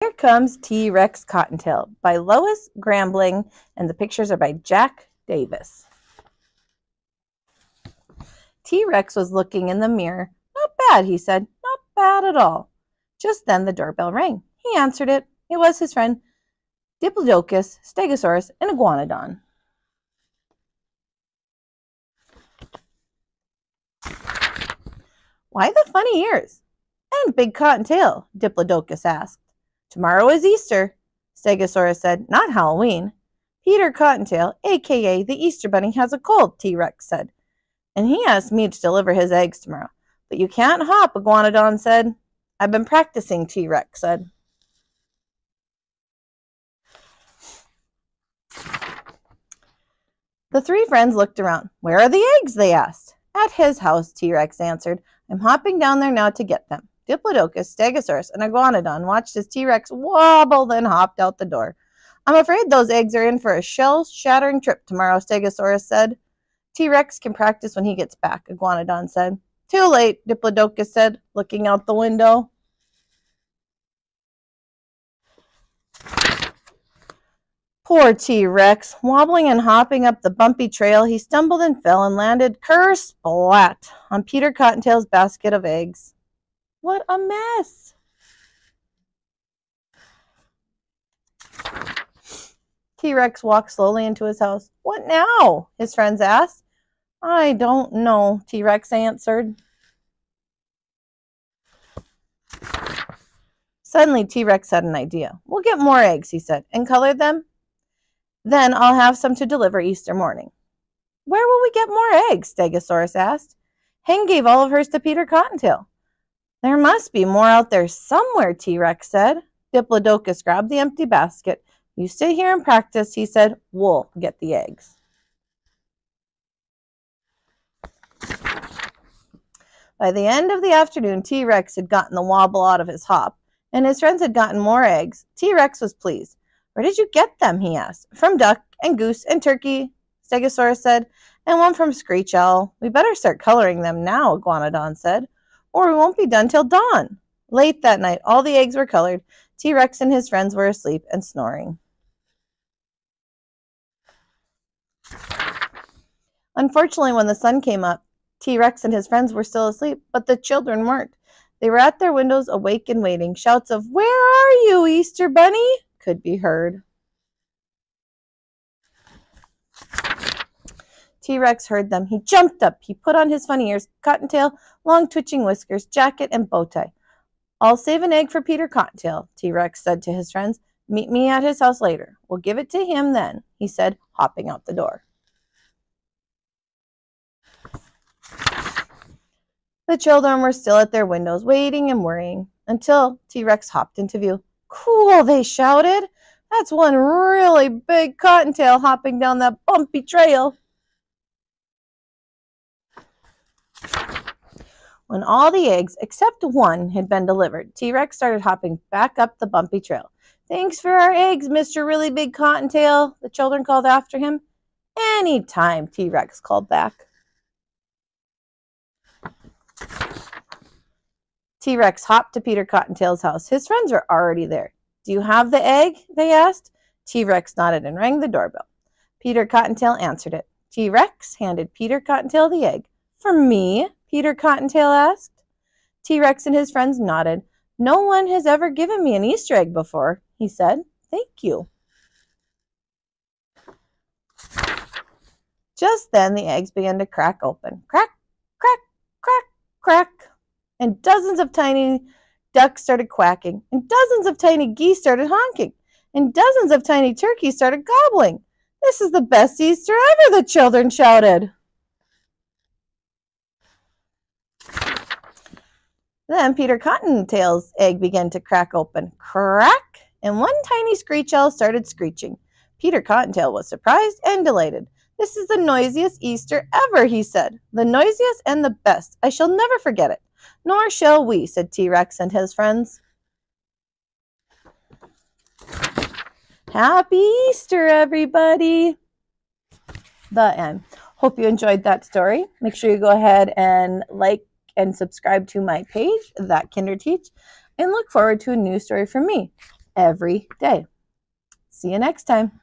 Here Comes T.Rex Cottontail by Lois Grambling, and the pictures are by Jack Davis. T-Rex was looking in the mirror. Not bad, he said. Not bad at all. Just then the doorbell rang. He answered it. It was his friend Diplodocus, Stegosaurus, and Iguanodon. Why the funny ears? And big cottontail? Diplodocus asked. Tomorrow is Easter, Stegosaurus said, not Halloween. Peter Cottontail, a.k.a. the Easter Bunny, has a cold, T-Rex said, and he asked me to deliver his eggs tomorrow. But you can't hop, Iguanodon said. I've been practicing, T-Rex said. The three friends looked around. Where are the eggs? They asked. At his house, T-Rex answered. I'm hopping down there now to get them. Diplodocus, Stegosaurus, and Iguanodon watched as T-Rex wobbled and hopped out the door. I'm afraid those eggs are in for a shell-shattering trip tomorrow, Stegosaurus said. T-Rex can practice when he gets back, Iguanodon said. Too late, Diplodocus said, looking out the window. Poor T-Rex. Wobbling and hopping up the bumpy trail, he stumbled and fell and landed ker-splat on Peter Cottontail's basket of eggs. What a mess! T-Rex walked slowly into his house. What now? His friends asked. I don't know, T-Rex answered. Suddenly, T-Rex had an idea. We'll get more eggs, he said, and color them. Then I'll have some to deliver Easter morning. Where will we get more eggs? Stegosaurus asked. Hen gave all of hers to Peter Cottontail. There must be more out there somewhere, T-Rex said. Diplodocus grabbed the empty basket. You stay here and practice, he said. We'll get the eggs. By the end of the afternoon, T-Rex had gotten the wobble out of his hop, and his friends had gotten more eggs. T-Rex was pleased. Where did you get them? He asked. From duck and goose and turkey, Stegosaurus said, and one from Screech Owl. We better start coloring them now, Iguanodon said, or we won't be done till dawn. Late that night, all the eggs were colored. T-Rex and his friends were asleep and snoring. Unfortunately, when the sun came up, T-Rex and his friends were still asleep, but the children weren't. They were at their windows, awake and waiting. Shouts of, Where are you, Easter Bunny? Could be heard. T-Rex heard them. He jumped up. He put on his funny ears, cottontail, long twitching whiskers, jacket, and bow tie. I'll save an egg for Peter Cottontail, T-Rex said to his friends. Meet me at his house later. We'll give it to him then, he said, hopping out the door. The children were still at their windows, waiting and worrying, until T-Rex hopped into view. Cool, they shouted. That's one really big cottontail hopping down that bumpy trail. When all the eggs, except one, had been delivered, T-Rex started hopping back up the bumpy trail. Thanks for our eggs, Mr. Really Big Cottontail, the children called after him. Any time, T-Rex called back. T-Rex hopped to Peter Cottontail's house. His friends were already there. Do you have the egg? They asked. T-Rex nodded and rang the doorbell. Peter Cottontail answered it. T-Rex handed Peter Cottontail the egg. For me? Peter Cottontail asked. T-Rex and his friends nodded. No one has ever given me an Easter egg before, he said. Thank you. Just then the eggs began to crack open. Crack, crack, crack, crack. And dozens of tiny ducks started quacking. And dozens of tiny geese started honking. And dozens of tiny turkeys started gobbling. This is the best Easter ever, the children shouted. Then Peter Cottontail's egg began to crack open. Crack! And one tiny screech owl started screeching. Peter Cottontail was surprised and delighted. This is the noisiest Easter ever, he said. The noisiest and the best. I shall never forget it. Nor shall we, said T-Rex and his friends. Happy Easter, everybody. The end. Hope you enjoyed that story. Make sure you go ahead and like and subscribe to my page, That Kinder Teach, and look forward to a new story from me. every day. See you next time.